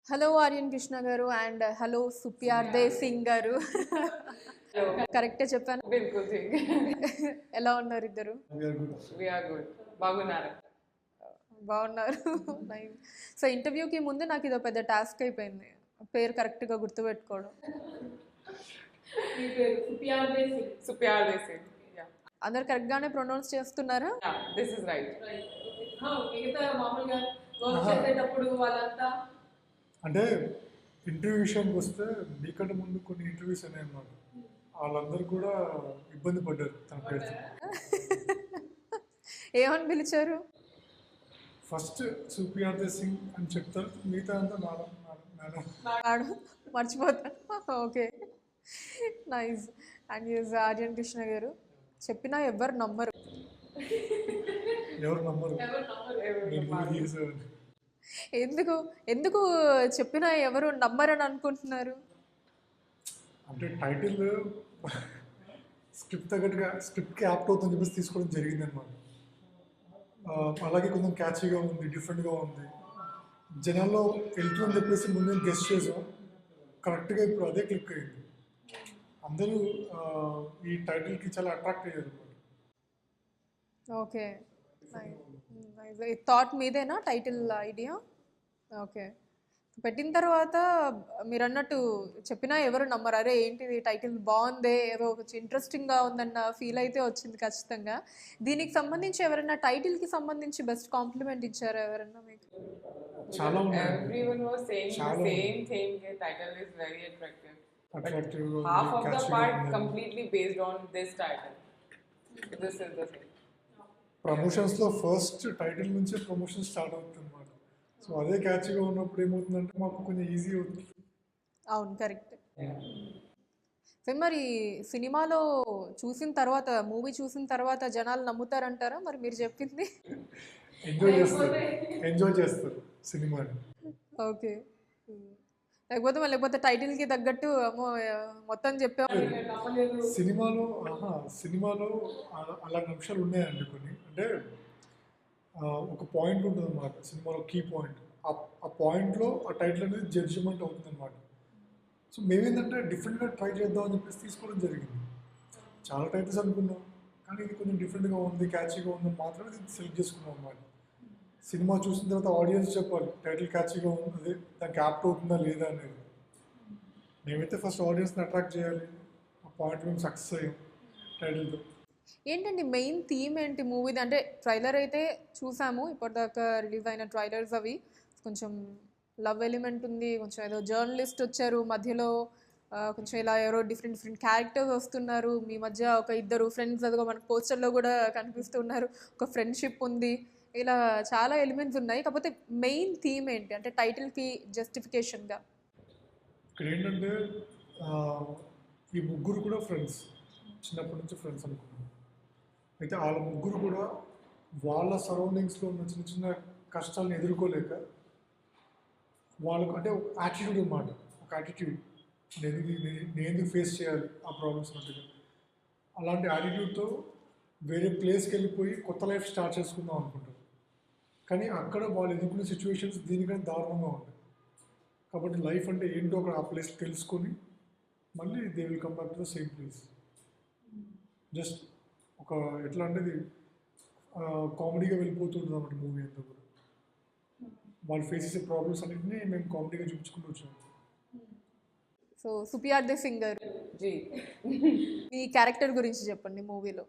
Hello Aryan Krishna గారు and hello సుప్యార్దే Singh గారు. కరెక్టే చెప్పాను. बिल्कुल ठीक ఎలా ఉన్నారు ఇద్దరు? वी आर गुड బాగున్నారు బాగున్నారు. సో ఇంటర్వ్యూకి ముందు నాకు ఇదో పెద్ద టాస్క్ అయిపోయింది, పేరు కరెక్ట్గా గుర్తుపెట్టుకోవడం. సుప్యార్ దేశీ యా అందరు కరెక్ట్గానే ప్రొనౌన్స్ చేస్తున్నారా? దిస్ ఇస్ రైట్ మిగతా మామూలుగా వర్క్ చేసేటప్పుడు వాళ్ళంతా అంటే ఇంటర్వ్యూ విషయానికి వస్తే మీకంటే ముందు కొన్ని ఇంటర్వ్యూస్ అనేవి అన్నమాట. వాళ్ళందరూ కూడా ఇబ్బంది పడ్డారు తన పేరుతో. ఏమని పిలిచారు? ఫస్ట్ సుప్రియార్దే సింగ్ అని చెప్తారు, మిగతా అంతా మేడం మేడం మేడం. ఆడు మర్చిపోతాను. Okay, nice. And use Aryan Krishna గారు చెప్పినా ఎవ్వరు నమ్మరు. ఎవరు నమ్మరు నేను కూడా చేసేవాడిని. ఎందుకు ఎందుకు చెప్పినా ఎవరు నమ్మరని అనుకుంటున్నారు? అంటే టైటిల్ స్క్రిప్ట్ తగ్గట్టుగా స్క్రిప్ట్కి యాప్ట్ అవుతుందని చెప్పేసి తీసుకోవడం జరిగింది అనమాట. అలాగే కొంచెం క్యాచీగా ఉంది, డిఫరెంట్గా ఉంది, జనాల్లో వెళ్తుందని చెప్పేసి ముందు గెస్ట్ చేసాం. కరెక్ట్గా ఇప్పుడు అదే క్లిక్ అయింది. అందరూ ఈ టైటిల్కి చాలా అట్రాక్ట్ అయ్యారు అనమాట. ఓకే, థాట్ మీదేనా టైటిల్ ఐడియా? ఓకే, పెట్టిన తర్వాత మీరు అన్నట్టు చెప్పినా ఎవరు నమ్మరు. అరే ఏంటిది టైటిల్ బాగుందే, ఏదో కొంచెం ఇంట్రెస్టింగ్గా ఉందన్న ఫీల్ అయితే వచ్చింది ఖచ్చితంగా. దీనికి సంబంధించి ఎవరైనా టైటిల్కి సంబంధించి బెస్ట్ కాంప్లిమెంట్ ఇచ్చారా ఎవరన్నా మీకు? చాలా everyone was saying the చాలా same thing the title is very attractive attractive, half of the క్యాచీగా part ఉంది. completely based on this title this is the thing ప్రమోషన్స్లో ఫస్ట్ టైటిల్ నుంచే ప్రమోషన్ స్టార్ట్ అవుతుంది అనమాట. సో అదే క్యాచ్గా ఉన్నప్పుడు ఏమవుతుందంటే మాకు కొంచెం ఈజీ అవుతుంది. అవును, కరెక్ట్. మరి సినిమాలో చూసిన తర్వాత, మూవీ చూసిన తర్వాత జనాలు నమ్ముతారంటారా మరి మీరు చెప్పింది? ఎంజాయ్ చేస్తారు సినిమాని. ఓకే, లేకపోతే టైటిల్కి తగ్గట్టు అమ్మో మొత్తం చెప్పాము. సినిమాలో అలాంటి అంశాలు ఉన్నాయండి కొన్ని. అంటే ఒక పాయింట్ ఉంటుంది అనమాట సినిమాలో, కీ పాయింట్. ఆ పాయింట్లో ఆ టైటిల్ అనేది జడ్జిమెంట్ అవుతుంది అనమాట. సో మేమేంటంటే డిఫరెంట్గా ట్రై చేద్దాం అని చెప్పేసి తీసుకోవడం జరిగింది. చాలా టైటిల్స్ అనుకున్నాం, కానీ ఇది కొంచెం డిఫరెంట్గా ఉంది, క్యాచీగా ఉందని మాత్రమే ఇది సెలెక్ట్ చేసుకున్నాం అనమాట. సినిమా చూసిన తర్వాత ఆడియన్స్ చెప్పాలి టైటిల్ క్యాచీగా ఉంది, దానికి యాప్ట్ అవుతుందా లేదా అనేది. మేమైతే ఫస్ట్ ఆడియన్స్ని అట్రాక్ట్ చేయాలి, ఆ పాయింట్ మేము సక్సెస్ అయ్యాం టైటిల్తో. ఏంటండి మెయిన్ థీమ్ ఏంటి మూవీది? అంటే ట్రైలర్ అయితే చూసాము, ఇప్పటిదాకా రిలీజ్ అయిన ట్రైలర్స్ అవి కొంచెం లవ్ ఎలిమెంట్ ఉంది, కొంచెం ఏదో జర్నలిస్ట్ వచ్చారు మధ్యలో, కొంచెం ఇలా ఎవరో డిఫరెంట్ క్యారెక్టర్స్ వస్తున్నారు, మీ మధ్య ఒక ఇద్దరు ఫ్రెండ్స్, అదిగో మనకు పోస్టర్లో కూడా కనిపిస్తున్నారు, ఒక ఫ్రెండ్షిప్ ఉంది, ఇలా చాలా ఎలిమెంట్స్ ఉన్నాయి. కాకపోతే మెయిన్ థీమ్ ఏంటి అంటే టైటిల్కి జస్టిఫికేషన్గా? ఇక్కడ ఏంటంటే ఈ ముగ్గురు కూడా ఫ్రెండ్స్, చిన్నప్పటి నుంచి ఫ్రెండ్స్ అనుకున్నాం. అయితే వాళ్ళ ముగ్గురు కూడా వాళ్ళ సరౌండింగ్స్లో ఉన్న చిన్న చిన్న కష్టాలను ఎదుర్కోలేక వాళ్ళకు అంటే ఒక యాటిట్యూడ్ అన్నమాట, ఒక యాటిట్యూడ్, నేను ఫేస్ చేయాలి ఆ ప్రాబ్లమ్స్ అన్నట్టుగా. అలాంటి యాటిట్యూడ్తో వేరే ప్లేస్కి వెళ్ళిపోయి కొత్త లైఫ్ స్టార్ట్ చేసుకుందాం అనుకుంటారు. కానీ అక్కడ వాళ్ళు ఎదుర్కొనే సిచ్యువేషన్స్ దీనికంటే దారుణంగా ఉంటాయి. కాబట్టి లైఫ్ అంటే ఏంటో అక్కడ ఆ ప్లేస్ తెలుసుకొని మళ్ళీ they will come back to the same place. Just ఒక ఎట్లా అంటే కామెడీగా వెళ్ళిపోతుంటుంది అన్నమాట మూవీ అంతా కూడా. వాళ్ళు ఫేస్ చేసే ప్రాబ్లమ్స్ అన్నింటినీ మేము కామెడీగా చూపించుకుంటూ వచ్చాము. సో సుప్యార్దే సింగ్ గారు, जी మీ క్యారెక్టర్ గురించి చెప్పండి మూవీలో.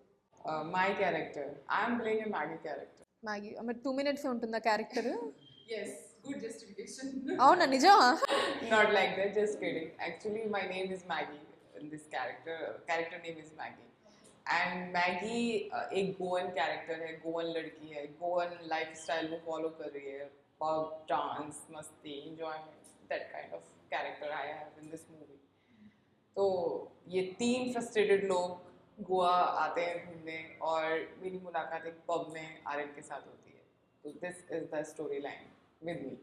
my character I am playing a Maggie character Maggi, మరి 2 minutes ఉంటుందా క్యారెక్టర్? yes good justification అవునా, నిజమా? not like that just kidding actually my name is Maggie in this character name is Maggie and Maggie एक Goan character है, गोवन लड़की है, Goan lifestyle को follow कर रही है, पब डांस मस्ती enjoyment that kind of character I have in this movie. तो ये 3 फ्रस्ट्रेटेड लोग गोवा आते हैं घूमने और मेरी मुलाकात एक पब में आर्यन के साथ होती है. तो this is the story line with me.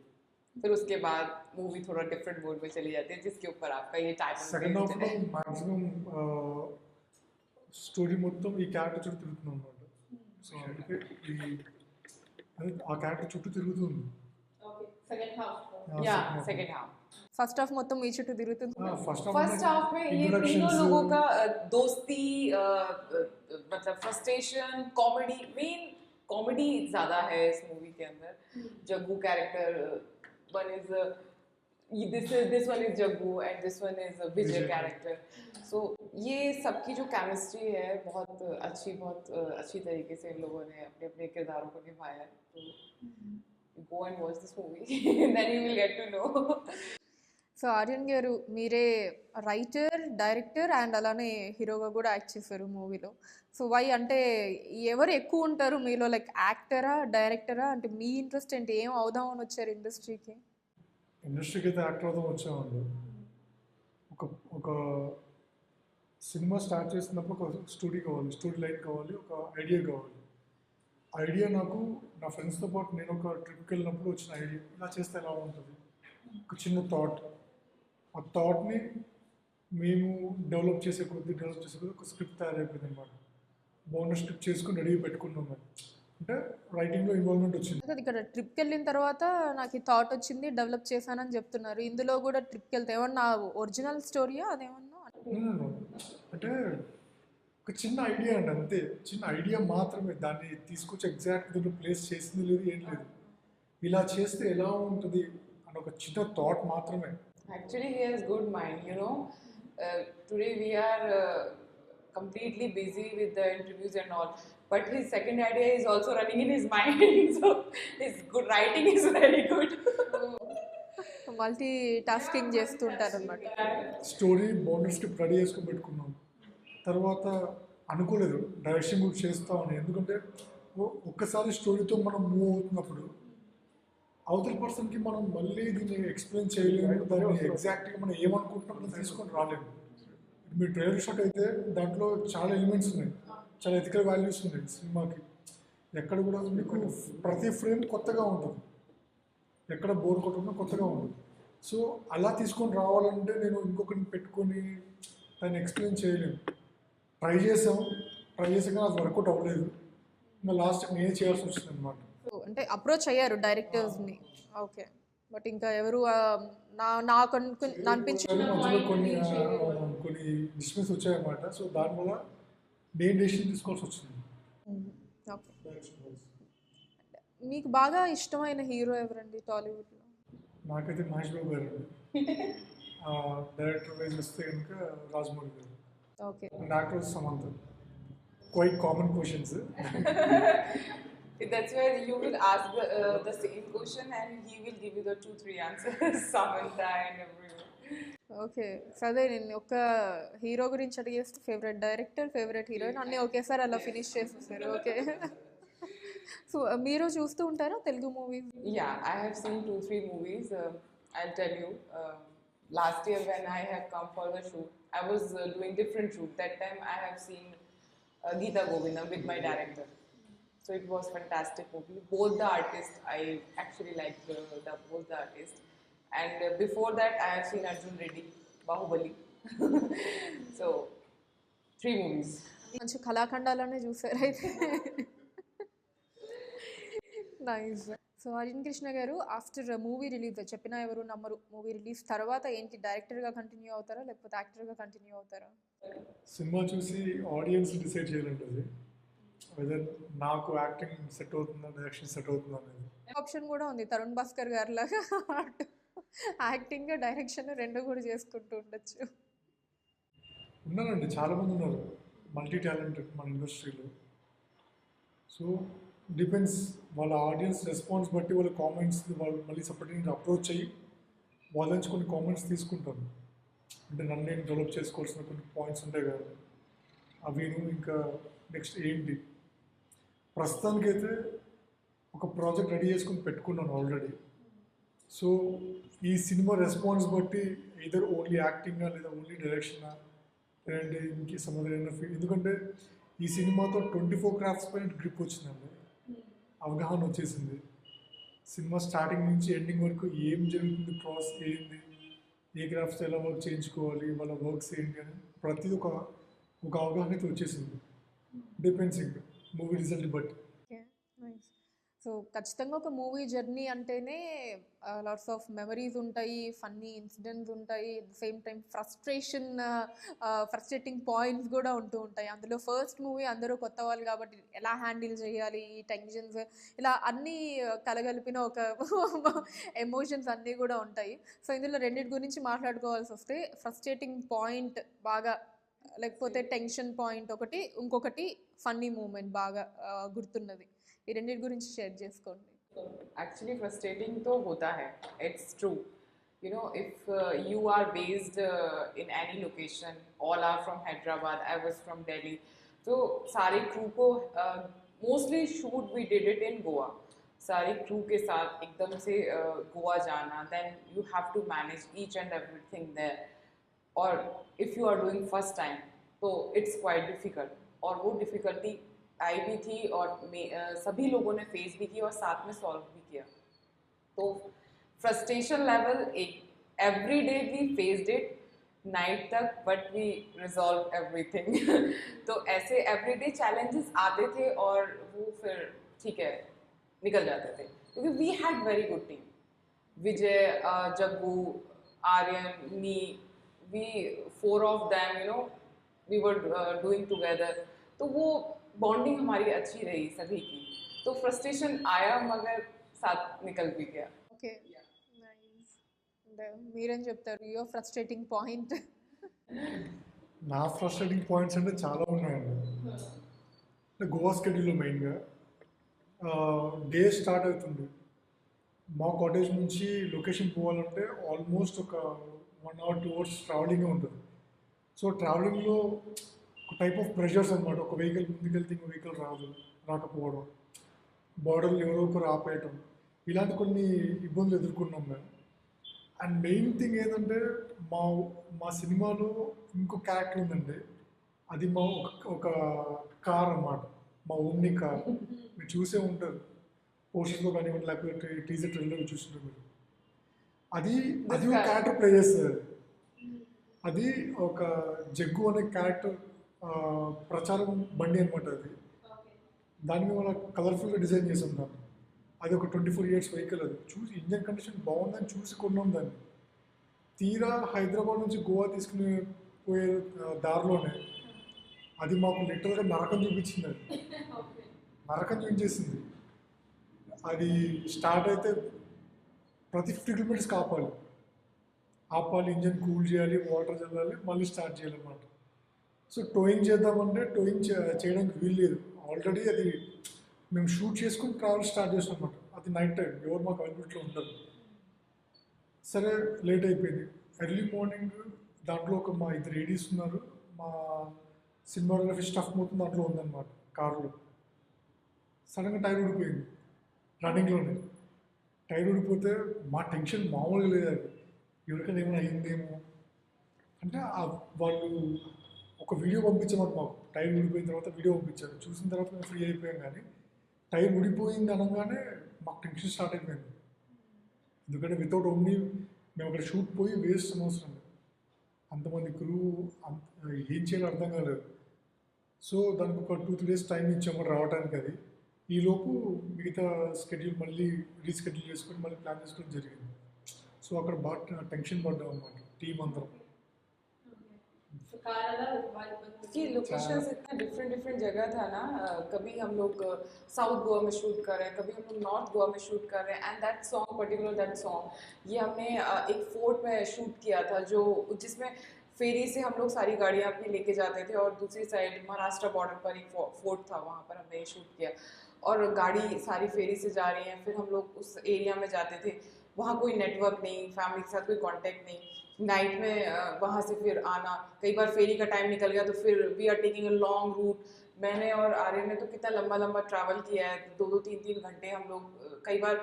फिर उसके बाद मूवी थोड़ा डिफरेंट मोड में चली जाती है जिसके ऊपर आपका ये సెకండ్ హాఫ్లో टाइटल మ్యాక్సిమం స్టోరీ మొత్తం ఈ క్యారెక్టర్ చుట్టూ తిరుగుతున్నాం అనమాట. సో అందుకే ఆ క్యారెక్టర్ చుట్టూ తిరుగుతుంది. Okay, second half Yeah, second half. First half మొత్తం మీ చుట్టూ తిరుగుతుంది. फर्स्ट हाफ में ये तीनों लोगों का दोस्ती, मतलब फ्रस्ट्रेशन, कॉमेडी, मेन कॉमेडी ज़्यादा है इस मूवी के अंदर. Jaggu character, one is this one is Jaggu and this one is Vijay character. So ये सबकी जो केमिस्ट्री है बहुत अच्छी तरीके से इन लोगों ने अपने अपने किरदारों को निभाया है. तो go and watch this movie then you will get to know. So Aryan గారు మీరే రైటర్, డైరెక్టర్ అండ్ అలానే హీరోగా కూడా యాక్ట్ చేశారు మూవీలో. సో వై అంటే ఎవరు ఎక్కువ ఉంటారు మీలో, లైక్ యాక్టరా డైరెక్టరా, అంటే మీ ఇంట్రెస్ట్ ఏంటి, ఏం అవుదామని వచ్చారు ఇండస్ట్రీకి? ఇండస్ట్రీకి అయితే యాక్టర్ అవుదాం వచ్చామండి. ఒక సినిమా స్టార్ట్ చేసినప్పుడు ఒక స్టోరీ కావాలి, స్టోరీ లైన్ కావాలి, ఒక ఐడియా కావాలి. ఐడియా నాకు నా ఫ్రెండ్స్తో పాటు నేను ఒక ట్రిప్కి వెళ్ళినప్పుడు వచ్చిన ఐడియా, ఇలా చేస్తే ఎలా ఉంటుంది, ఒక చిన్న థాట్. ఆ థాట్ని మేము డెవలప్ చేసే కొద్దీ ఒక స్క్రిప్ట్ తయారైపోయింది అనమాట. బాగున్న స్క్రిప్ట్ చేసుకుని రెడీ పెట్టుకున్నాం మేము. అంటే రైటింగ్లో ఇన్వాల్వ్మెంట్ వచ్చింది. అంటే ఇక్కడ ట్రిప్కి వెళ్ళిన తర్వాత నాకు ఈ థాట్ వచ్చింది, డెవలప్ చేశానని చెప్తున్నారు. ఇందులో కూడా ట్రిప్కి వెళ్తే ఏమన్నా ఒరిజినల్ స్టోరీయా అదేమన్నా? అంటే ఒక చిన్న ఐడియా అండి, అంతే. చిన్న ఐడియా మాత్రమే, దాన్ని తీసుకొచ్చి ఎగ్జాక్ట్ దీంట్లో ప్లేస్ చేసింది లేదు, ఏం లేదు. ఇలా చేస్తే ఎలా ఉంటుంది అని ఒక చిన్న థాట్ మాత్రమే. Actually, he has good mind, you know. Today we are completely busy with the interviews and all, but his second idea is also running in his mind. So his good writing is very good. Multi tasking చేస్తుంటారు అనమాట. Story boundary script ready చేసుకుని పెట్టుకున్నాం. తర్వాత అనుకోలేదు direction కూడా చేస్తామని. ఎందుకంటే ఒక్కసారి స్టోరీతో మనం మూవ్ అవుతున్నప్పుడు అవతల పర్సన్కి మనం మళ్ళీ దీన్ని ఎక్స్ప్లెయిన్ చేయలేము, దాన్ని ఎగ్జాక్ట్గా మనం ఏమనుకుంటున్నాం మనం తీసుకొని రాలేము. మీ ట్రైలర్ షాట్ అయితే దాంట్లో చాలా ఎలిమెంట్స్ ఉన్నాయి, చాలా ఎథికల్ వాల్యూస్ ఉన్నాయి సినిమాకి. ఎక్కడ కూడా మీకు ప్రతి ఫ్రేమ్ కొత్తగా ఉంటుంది, ఎక్కడ బోర్ కొట్టకుండా కొత్తగా ఉంటుంది. సో అలా తీసుకొని రావాలంటే నేను ఇంకొకరిని పెట్టుకొని దాన్ని ఎక్స్ప్లెయిన్ చేయలేము. ట్రై చేసాక అది వర్కౌట్ అవ్వలేదు. ఇంకా లాస్ట్కి నేనే చేయాల్సి వచ్చింది అనమాట. అంటే అప్రోచ్ అయ్యారు డైరెక్టర్స్ని, ఓకే. బట్ ఇంకా ఎవరు నాకు అనిపించింది మధ్యలో కొన్ని డిస్టర్బెన్స్ వచ్చాయన్నమాట. సో దానివల్ల నేను డెసిషన్ తీసుకోవాల్సి వచ్చింది. ఓకే. మీకు బాగా ఇష్టమైన హీరో ఎవరండి టాలీవుడ్లో? నాకైతే మహేష్ బాబు గారు అండి. డైరెక్టర్ వైజ్ వస్తే కనుక రాజమౌళి గారు. Okay. And actor Samantha. Quite common questions. That's where you will ask the same question and he will give you the 2-3 answers. Samantha and everyone. Okay. సరే, నేను ఒక హీరో గురించి అడిగేస్తే ఫేవరెట్ డైరెక్టర్, ఫేవరెట్ హీరోయిన్ అన్నీ ఒకేసారి అలా ఫినిష్ చేసేసారు. Okay. So మీరు చూస్తూ ఉంటారా Telugu movies? Yeah, I have seen 2-3 movies. I'll tell you. Last year when I have come for the shoot, I was doing different shoot. That time I have seen Geeta Govindam with my director. So it was fantastic movie. Both the artists, I actually liked both the artists. And before that, I have seen Arjun Reddy, Bahubali. So 3 movies. మంచి కళాఖండాలనే చూసారు అయితే. Nice. So Arjun Krishna గారు after movie release, చెప్పినా ఎవరు నమ్మరు movie release తర్వాత ఏంటి, డైరెక్టర్గా కంటిన్యూ అవుతారా లేకపోతే యాక్టర్గా కంటిన్యూ అవుతారా? సినిమా చూసి ఆడియన్స్ డిసైడ్ చేయాలండి అది, వెదర్ నాకు యాక్టింగ్ సెట్ అవుతుందా, డైరెక్షన్ సెట్ అవుతుందా అనేది. ఆప్షన్ కూడా ఉంది, తరుణ్ భాస్కర్ గారి లాగా యాక్టింగ్ డైరెక్షన్ రెండు కూడా చేసుకుంటూ ఉండొచ్చు. ఉన్నారండి, చాలామంది ఉన్నారు మల్టీ టాలెంటెడ్ మన ఇండస్ట్రీలో. సో డిపెండ్స్ వాళ్ళ ఆడియన్స్ రెస్పాన్స్ బట్టి, వాళ్ళ కామెంట్స్ వాళ్ళు మళ్ళీ సపరేట్గా అప్రోచ్ అయ్యి వాళ్ళ నుంచి కొన్ని కామెంట్స్ తీసుకుంటాను. అంటే నన్ను నేను డెవలప్ చేసుకోవాల్సిన కొన్ని పాయింట్స్ ఉంటాయి కదా, అవి ఇంకా నెక్స్ట్ ఏంటి. ప్రస్తుతానికైతే ఒక ప్రాజెక్ట్ రెడీ చేసుకుని పెట్టుకున్నాను ఆల్రెడీ. సో ఈ సినిమా రెస్పాన్స్ బట్టి ఇదర్ ఓన్లీ యాక్టింగా లేదా ఓన్లీ డైరెక్షనా లేదంటే ఇంకే సమాధానం. ఎందుకంటే ఈ సినిమాతో 24 క్రాఫ్ట్స్ పైన గ్రిప్ వచ్చిందండి, అవగాహన వచ్చేసింది. సినిమా స్టార్టింగ్ నుంచి ఎండింగ్ వరకు ఏం జరుగుతుంది, ప్రాసెస్ ఏంటి, ఏ క్రాఫ్ట్స్ ఎలా వర్క్ చేయించుకోవాలి, వాళ్ళ వర్క్స్ ఏంటి అని ప్రతిదీ ఒక అవగాహన అయితే వచ్చేసింది. డిపెండ్స్ ఇంకా మూవీ రిజల్ట్ బట్టి. సో ఖచ్చితంగా ఒక మూవీ జర్నీ అంటేనే లాట్స్ ఆఫ్ మెమరీస్ ఉంటాయి, ఫన్నీ ఇన్సిడెంట్స్ ఉంటాయి, at the same time frustrating points కూడా ఉంటూ ఉంటాయి. అందులో ఫస్ట్ మూవీ అందరూ కొత్త వాళ్ళు కాబట్టి ఎలా హ్యాండిల్ చేయాలి ఈ టెన్షన్స్, ఇలా అన్నీ కలగలిపిన ఒక ఎమోషన్స్ అన్నీ కూడా ఉంటాయి. సో ఇందులో రెండింటి గురించి మాట్లాడుకోవాల్సి వస్తే ఫ్రస్ట్రేటింగ్ పాయింట్ బాగా, లేకపోతే టెన్షన్ పాయింట్ ఒకటి, ఇంకొకటి ఫన్నీ మూమెంట్ బాగా గుర్తున్నది, ఈ రెండింటి గురించి షేర్ చేసుకోండి. Actually, frustrating तो होता है. It's true. You know, if you are based in any location, all are from Hyderabad. I was from Delhi. So सारे crew को mostly shoot we did it in Goa. सारे crew के साथ एकदम से गोवा जाना. Then you have to manage each and everything there. और if you are doing first time, तो it's quite difficult. और वो difficulty आई भी थी और सभी लोगों ने फेस भी की और साथ में सॉल्व भी किया. तो फ्रस्ट्रेशन लेवल एक every day we faced it night तक, बट वी रिजॉल्व एवरीथिंग. तो ऐसे एवरीडे चैलेंजेस आते थे और वो फिर ठीक है निकल जाते थे, क्योंकि we had very good team. Vijay, Jaggu, Aryan, me, we 4 of them, you know, we were doing together. तो वो बॉन्डिंग हमारी अच्छी रही सभी की. तो फ्रस्ट्रेशन आया मगर साथ निकल भी गया. Okay, nice. అంటే మీరేం చెప్తారు యువర్ ఫ్రస్ట్రేటింగ్ పాయింట్? నా ఫ్రస్ట్రేటింగ్ పాయింట్స్ అంటే చాలా ఉన్నాయండి. అంటే గోవా స్కెడ్యూల్లో మెయిన్గా డే స్టార్ట్ అవుతుంది. మా కాటేజ్ నుంచి లొకేషన్ పోవాలంటే ఆల్మోస్ట్ ఒక 1 or 2 hours ట్రావెలింగ్ ఉంటుంది. సో ట్రావెలింగ్లో ఒక టైప్ ఆఫ్ ప్రెషర్స్ అనమాట. ఒక వెహికల్ ముందుకెళ్తే ఇంకో వెహికల్ రాకపోవడం, బార్డర్లు ఎవరో ఒకరు ఆపేయటం, ఇలాంటి కొన్ని ఇబ్బందులు ఎదుర్కొన్నాం మేము. అండ్ మెయిన్ థింగ్ ఏంటంటే మా మా సినిమాలో ఇంకో క్యారెక్టర్ ఉందండి. అది మా ఒక కార్ అన్నమాట, మా ఓమ్ని కార్. మీరు చూసే ఉంటారు పోస్టర్స్లో కానివ్వండి, లేకపోతే టీజర్ ట్రైలర్లో చూస్తుంటారు మీరు. అది ఒక క్యారెక్టర్ ప్లే చేస్తుంది. అది ఒక జగ్గు అనే క్యారెక్టర్ ప్రచారం బండి అనమాట. అది దాని మీద మనం కలర్ఫుల్గా డిజైన్ చేసి ఉన్నాం. అది ఒక 24 years వెహికల్. అది చూసి ఇంజన్ కండిషన్ బాగుందని చూసి కొన్నాం దాన్ని. తీరా హైదరాబాద్ నుంచి గోవా తీసుకుని పోయే దారిలోనే అది మాకు లిటరల్గా నరకం చూపించింది. అది నరకం చూపించేసింది. అది స్టార్ట్ అయితే ప్రతి 50 kilometers ఆపాలి, ఇంజన్ కూల్ చేయాలి, వాటర్ చల్లాలి, మళ్ళీ స్టార్ట్ చేయాలన్నమాట. సో టోయింగ్ చేద్దామంటే టోయింగ్ చేయడానికి వీలు లేదు. ఆల్రెడీ అది మేము షూట్ చేసుకుని ట్రావెల్ స్టార్ట్ చేసాం అన్నమాట. అది నైట్ టైం, ఎవరు మాకు అవైలబిలిటీలో ఉండదు. సరే లేట్ అయిపోయింది. ఎర్లీ మార్నింగ్ దాంట్లో మా 2 ladies ఉన్నారు. మా సినిమాగ్రఫీ స్టఫ్ మొత్తం దాంట్లో ఉందన్నమాట కార్లో. సడన్గా టైర్ ఊడిపోయింది. రన్నింగ్లోనే టైర్ ఊడిపోతే మా టెన్షన్ మామూలుగా లేదు. అది ఎవరికైనా ఏమైనా అయిందేమో అంటే వాళ్ళు ఒక వీడియో పంపించారు మాకు. టైర్ ఊడిపోయిన తర్వాత వీడియో పంపించారు. చూసిన తర్వాత మేము ఫ్రీ అయిపోయాం. కానీ టైర్ ఊడిపోయింది అనగానే మాకు టెన్షన్ స్టార్ట్ అయిపోయింది. ఎందుకంటే వితౌట్ ఓన్లీ మేము అక్కడ షూట్ పోయి వేస్ట్ అనవసరం. అంతమంది క్రూ ఏం చేయాలో అర్థం కాలేదు. సో దానికి ఒక 2-3 days టైం ఇచ్చాము రావడానికి. అది ఈలోపు మిగతా స్కెడ్యూల్ మళ్ళీ రీస్కెడ్యూల్ చేసుకొని మళ్ళీ ప్లాన్ చేసుకోవడం జరిగింది. సో అక్కడ బాగా టెన్షన్ పడ్డాం అన్నమాట టీम అందరం. कि लोकेशंस इतना डिफरेंट जगह था ना. कभी हम लोग साउथ गोवा में शूट कर रहे हैं, कभी हम लोग नॉर्थ गोवा में शूट कर रहे हैं. एंड दैट सॉन्ग ये हमने एक फोर्ट में शूट किया था, जो जिसमें फेरी से हम लोग सारी गाड़ियाँ अपनी लेके जाते थे और दूसरी साइड महाराष्ट्र बॉर्डर पर एक फोर्ट था, वहाँ पर हमने ये शूट किया. और गाड़ी सारी फेरी से जा रही है. फिर हम लोग उस एरिया में जाते थे, वहाँ कोई नेटवर्क नहीं, फैमिली के साथ कोई कांटेक्ट नहीं. नाइट में वहाँ से फिर आना, कई बार फेरी का टाइम निकल गया तो फिर we are taking a long route. मैंने और आर्यन ने तो कितना लंबा ट्रैवल किया है, 2-2, 3-3 घंटे हम लोग. कई बार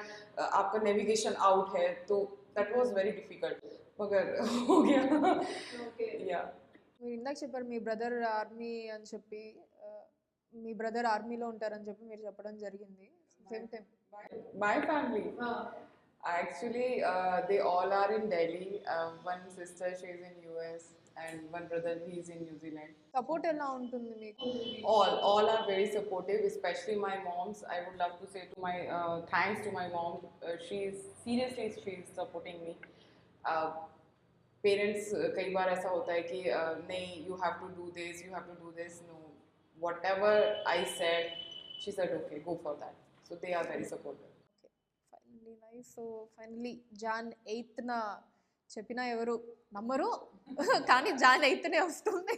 आपका नेविगेशन आउट है, तो दैट वाज वेरी डिफिकल्ट, मगर हो गया. या మీరు ఇందాక చెప్పారు మీ బ్రదర్ ఆర్మీ అని చెప్పి, మీ బ్రదర్ ఆర్మీలో ఉంటారని చెప్పి మీరు చెప్పడం జరిగింది. Same time my family actually they all are in Delhi. One sister, she's in US, and one brother, he's in New Zealand. Support ఎలా ఉంటుంది మీకు? All are very supportive, especially my moms. I would love to say to my thanks to my mom. She's supporting me. Parents कई बार ऐसा होता है कि नहीं, you have to do this. No, whatever I said, she said okay, go for that. So they are very supportive. Finally nice. So finally జాన్ 8న చెప్పినా ఎవరు నమ్మరు కానీ జాన్ 8నే వస్తుంది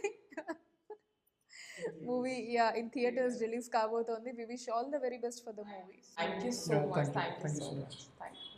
మూవీ ఇన్ థియేటర్స్ రిలీజ్ కాబోతోంది. We wish all the very best for the movie. Thank you so Yeah, much. thank you. Thank you Thank you so so much. much. Thank you.